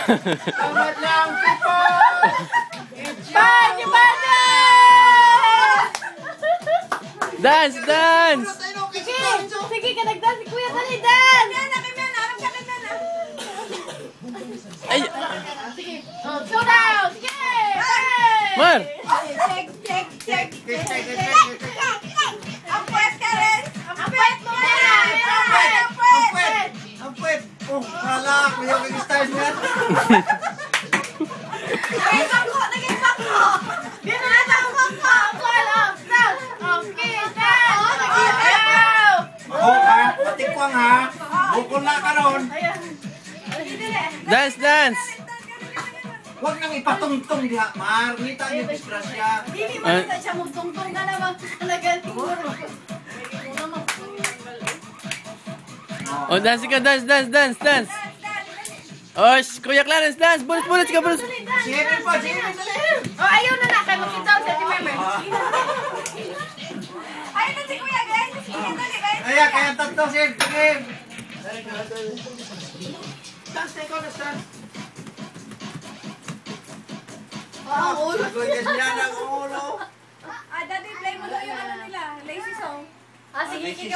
Selamat lang, people! Dance, dance! Sige, kanag-dance si Kuya, dali, dance! Ay! Sige, slow down! Sige! Mar! Check! Ang puwet ka rin! Ang puwet mo yan! Ang puwet! Oh, hala! Kuya, mag-style mo yan! Naging bako! Dito na sa bako! Call up! Stop! Okay, dance! Oh, ha? Patikwang, ha? Bukol na ka ron! Dance, dance! Huwag nang ipatungtong diha, Mar. Nita niyo disgrasya. Hindi mo kita siya magtungtong ka naman. Talagang siguro. Oh, dance ka, dance, dance, dance, dance! Oh, Kuya Clarence, dance! Bulis ka, bulis! Sige pa, sige pa. Oh, ayaw na na. Kaya makita ko sa Team Member. Ayaw na si Kuya, guys. Kaya, tatlo, sige. Dance na ikaw, dance. Ang ulo. Sagoy ka siya ng ulo. Daddy, play mo daw yung ano nila. Lazy song. Sige,